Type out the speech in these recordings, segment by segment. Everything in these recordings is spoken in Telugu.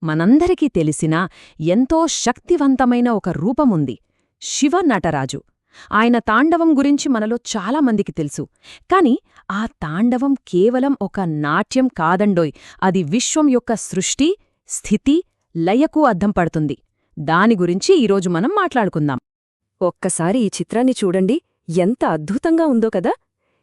మనందరికీ తెలిసిన ఎంతో శక్తివంతమైన ఒక రూపముంది శివ నటరాజు. ఆయన తాండవం గురించి మనలో చాలామందికి తెలుసు. కాని ఆ తాండవం కేవలం ఒక నాట్యం కాదండోయ్, అది విశ్వం యొక్క సృష్టి, స్థితి, లయకు అద్దం పడుతుంది. దాని గురించి ఈరోజు మనం మాట్లాడుకుందాం. ఒక్కసారి ఈ చిత్రాన్ని చూడండి, ఎంత అద్భుతంగా ఉందో కదా.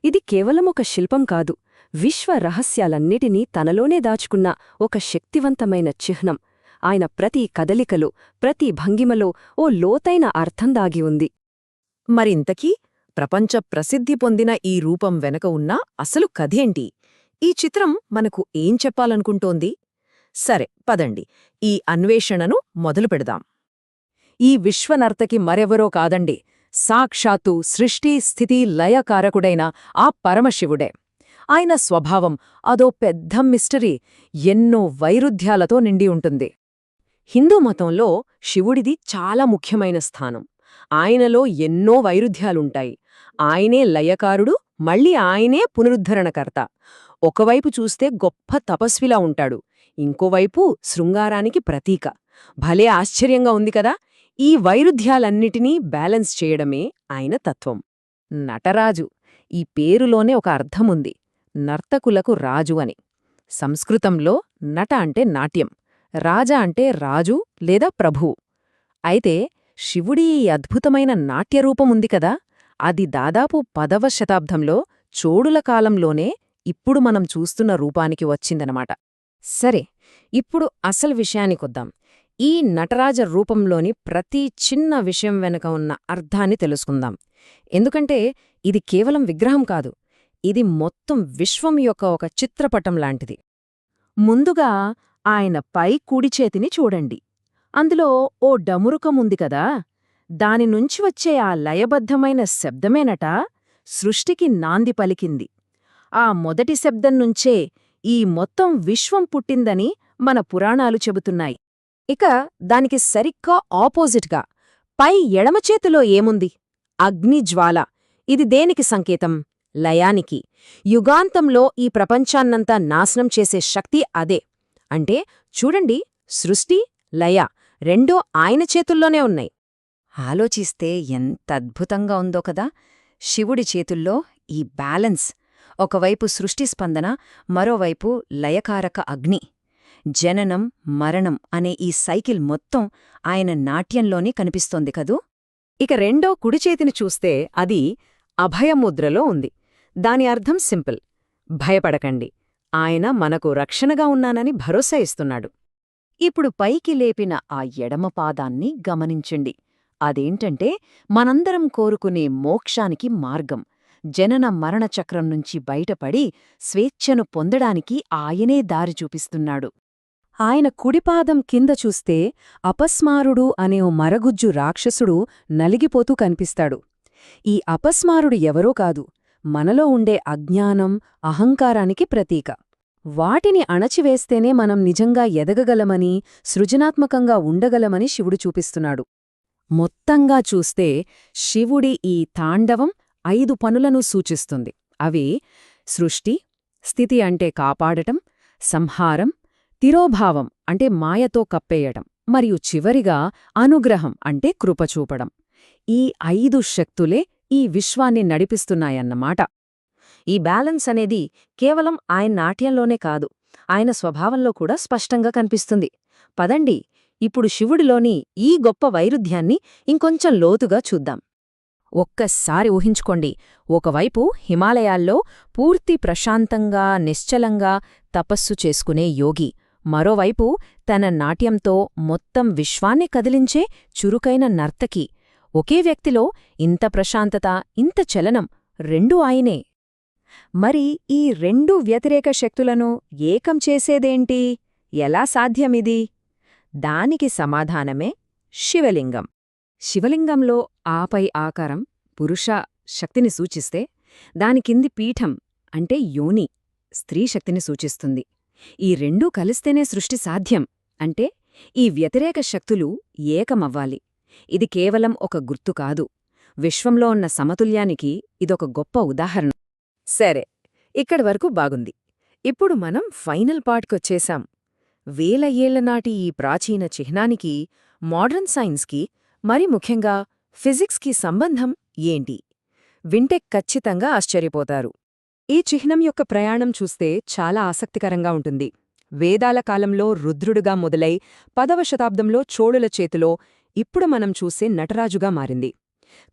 ఇది కేవలం ఒక శిల్పం కాదు, విశ్వ రహస్యాలన్నిటినీ తనలోనే దాచుకున్న ఒక శక్తివంతమైన చిహ్నం. ఆయన ప్రతి కదలికలో, ప్రతి భంగిమలో ఓ లోతైన అర్థం దాగి ఉంది. మరింతకీ ప్రపంచ ప్రసిద్ధి పొందిన ఈ రూపం వెనక ఉన్న అసలు కథేంటి? ఈ చిత్రం మనకు ఏం చెప్పాలనుకుంటోంది? సరే, పదండి, ఈ అన్వేషణను మొదలుపెడదాం. ఈ విశ్వనర్తకి మరెవరో కాదండి, సాక్షాత్తు సృష్టి, స్థితి, లయకారకుడైన ఆ పరమశివుడే. ఆయన స్వభావం అదో పెద్ద మిస్టరీ, ఎన్నో వైరుధ్యాలతో నిండి ఉంటుంది. హిందూ మతంలో శివుడిది చాలా ముఖ్యమైన స్థానం. ఆయనలో ఎన్నో వైరుధ్యాలుంటాయి. ఆయనే లయకారుడు, మళ్ళీ ఆయనే పునరుద్ధరణకర్త. ఒకవైపు చూస్తే గొప్ప తపస్విలా ఉంటాడు, ఇంకోవైపు శృంగారానికి ప్రతీక. భలే ఆశ్చర్యంగా ఉంది కదా. ఈ వైరుధ్యాలన్నిటినీ బ్యాలెన్స్ చేయడమే ఆయన తత్వం. నటరాజు, ఈ పేరులోనే ఒక అర్థముంది, నర్తకులకు రాజు అని. సంస్కృతంలో నట అంటే నాట్యం, రాజ అంటే రాజు లేదా ప్రభువు. అయితే శివుడి ఈ అద్భుతమైన నాట్యరూపముంది కదా, అది దాదాపు 10వ శతాబ్దంలో చోడుల కాలంలోనే ఇప్పుడు మనం చూస్తున్న రూపానికి వచ్చిందనమాట. సరే, ఇప్పుడు అసలు విషయానికొద్దాం. ఈ నటరాజ రూపంలోని ప్రతి చిన్న విషయం వెనుక ఉన్న అర్థాన్ని తెలుసుకుందాం. ఎందుకంటే ఇది కేవలం విగ్రహం కాదు, ఇది మొత్తం విశ్వం యొక్క ఒక చిత్రపటం లాంటిది. ముందుగా ఆయన పై కుడిచేతిని చూడండి. అందులో ఓ డమురుకముంది కదా, దానినుంచి వచ్చే ఆ లయబద్ధమైన శబ్దమేనట సృష్టికి నాంది పలికింది. ఆ మొదటి శబ్దం నుంచే ఈ మొత్తం విశ్వం పుట్టిందని మన పురాణాలు చెబుతున్నాయి. ఇక దానికి సరిగ్గా ఆపోజిట్గా పై ఎడమచేతిలో ఏముంది? అగ్నిజ్వాల. ఇది దేనికి సంకేతం? లయానికి. యుగాంతంలో ఈ ప్రపంచాన్నంతా నాశనం చేసే శక్తి అదే. అంటే చూడండి, సృష్టి, లయ రెండూ ఆయన చేతుల్లోనే ఉన్నాయి. ఆలోచిస్తే ఎంత అద్భుతంగా ఉందో కదా. శివుడి చేతుల్లో ఈ బ్యాలెన్స్, ఒకవైపు సృష్టి స్పందన, మరోవైపు లయకారక అగ్ని. జననం, మరణం అనే ఈ సైకిల్ మొత్తం ఆయన నాట్యంలోనే కనిపిస్తోంది కదూ. ఇక రెండో కుడిచేతిని చూస్తే అది అభయముద్రలో ఉంది. దాని అర్థం సింపుల్, భయపడకండి, ఆయన మనకు రక్షణగా ఉన్నానని భరోసా ఇస్తున్నాడు. ఇప్పుడు పైకి లేపిన ఆ ఎడమ పాదాన్ని గమనించండి. అదేంటంటే మనందరం కోరుకునే మోక్షానికి మార్గం. జనన మరణ చక్రం నుంచి బయటపడి స్వేచ్ఛను పొందడానికి ఆయనే దారి చూపిస్తున్నాడు. ఆయన కుడిపాదం కింద చూస్తే అపస్మారుడు అనే ఓ మరగుజ్జు రాక్షసుడు నలిగిపోతూ కనిపిస్తాడు. ఈ అపస్మారుడు ఎవరో కాదు, మనలో ఉండే అజ్ఞానం, అహంకారానికి ప్రతీక. వాటిని అణచివేస్తేనే మనం నిజంగా ఎదగగలమని, సృజనాత్మకంగా ఉండగలమని శివుడు చూపిస్తున్నాడు. మొత్తంగా చూస్తే శివుడి ఈ తాండవం 5 పనులను సూచిస్తుంది. అవి సృష్టి, స్థితి అంటే కాపాడటం, సంహారం, తిరోభావం అంటే మాయతో కప్పేయటం, మరియు చివరిగా అనుగ్రహం అంటే కృపచూపడం. ఈ 5 శక్తులే ఈ విశ్వాన్ని నడిపిస్తున్నాయన్నమాట. ఈ బ్యాలెన్స్ అనేది కేవలం ఆయన నాట్యంలోనే కాదు, ఆయన స్వభావంలో కూడా స్పష్టంగా కనిపిస్తుంది. పదండి, ఇప్పుడు శివుడిలోని ఈ గొప్ప వైరుధ్యాన్ని ఇంకొంచెం లోతుగా చూద్దాం. ఒక్కసారి ఊహించుకోండి, ఒకవైపు హిమాలయాల్లో పూర్తి ప్రశాంతంగా, నిశ్చలంగా తపస్సు చేసుకునే యోగి, మరోవైపు తన నాట్యంతో మొత్తం విశ్వాన్ని కదిలించే చురుకైన నర్తకి. ఒకే వ్యక్తిలో ఇంత ప్రశాంతత, ఇంత చలనం, రెండూ ఆయనే. మరి ఈ 2 వ్యతిరేక శక్తులను ఏకం చేసేదేంటి? ఎలా సాధ్యమిది? దానికి సమాధానమే శివలింగం. శివలింగంలో ఆపై ఆకారం పురుష శక్తిని సూచిస్తే, దాని కింది పీఠం అంటే యోని స్త్రీ శక్తిని సూచిస్తుంది. ఈ రెండూ కలిస్తేనే సృష్టి సాధ్యం. అంటే ఈ వ్యతిరేక శక్తులు ఏకమవ్వాలి. ఇది కేవలం ఒక గుర్తు కాదు, విశ్వంలో ఉన్న సమతుల్యానికి ఇదొక గొప్ప ఉదాహరణ. సరే, ఇక్కడి వరకు బాగుంది. ఇప్పుడు మనం ఫైనల్ పార్ట్కొచ్చేశాం. వేల ఏళ్లనాటి ఈ ప్రాచీన చిహ్నానికి మోడర్న్ సైన్స్కి మరి ముఖ్యంగా ఫిజిక్స్కి సంబంధం ఏంటి? వింటే ఖచ్చితంగా ఆశ్చర్యపోతారు. ఈ చిహ్నం యొక్క ప్రయాణం చూస్తే చాలా ఆసక్తికరంగా ఉంటుంది. వేదాల కాలంలో రుద్రుడుగా మొదలై 10వ శతాబ్దంలో చోళుల చేతిలో ఇప్పుడు మనం చూసే నటరాజుగా మారింది.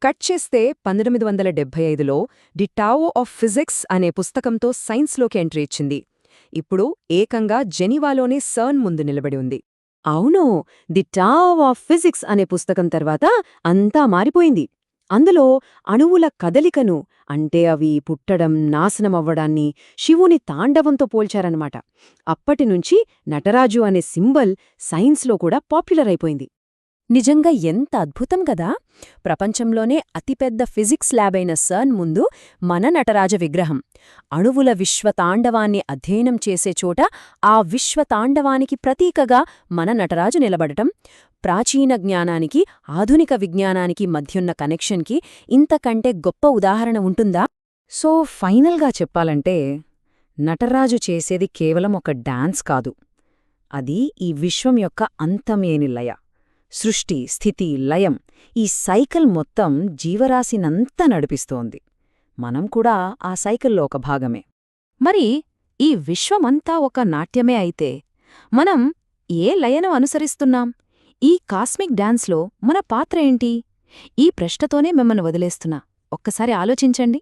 కట్ చేస్తే 1975లో ది టావో ఆఫ్ ఫిజిక్స్ అనే పుస్తకంతో సైన్స్లోకి ఎంట్రీ ఇచ్చింది. ఇప్పుడు ఏకంగా జెనీవాలోనే సర్న్ ముందు నిలబడి ఉంది. అవును, ది టావ్ ఆఫ్ ఫిజిక్స్ అనే పుస్తకం తర్వాత అంతా మారిపోయింది. అందులో అణువుల కదలికను, అంటే అవి పుట్టడం, నాశనమవ్వడాన్ని శివుని తాండవంతో పోల్చారన్నమాట. అప్పటినుంచి నటరాజు అనే సింబల్ సైన్స్లో కూడా పాపులర్ అయిపోయింది. నిజంగా ఎంత అద్భుతం కదా! ప్రపంచంలోనే అతిపెద్ద ఫిజిక్స్ ల్యాబ్ అయిన సర్న్ ముందు మన నటరాజ విగ్రహం. అణువుల విశ్వతాండవాన్ని అధ్యయనం చేసే చోట ఆ విశ్వతాండవానికి ప్రతీకగా మన నటరాజు నిలబడటం, ప్రాచీన జ్ఞానానికి, ఆధునిక విజ్ఞానానికి మధ్యున్న కనెక్షన్కి ఇంతకంటే గొప్ప ఉదాహరణ ఉంటుందా? సో ఫైనల్గా చెప్పాలంటే, నటరాజు చేసేది కేవలం ఒక డాన్స్ కాదు. అది ఈ విశ్వం యొక్క అంతమేని లయ. సృష్టి, స్థితి, లయం, ఈ సైకిల్ మొత్తం జీవరాశినంతా నడిపిస్తోంది. మనం కూడా ఆ సైకిల్లో ఒక భాగమే. మరి ఈ విశ్వమంతా ఒక నాట్యమే అయితే, మనం ఏ లయను అనుసరిస్తున్నాం? ఈ కాస్మిక్ డాన్స్లో మన పాత్ర ఏంటి? ఈ ప్రశ్నతోనే మిమ్మల్ని వదిలేస్తున్నా. ఒక్కసారి ఆలోచించండి.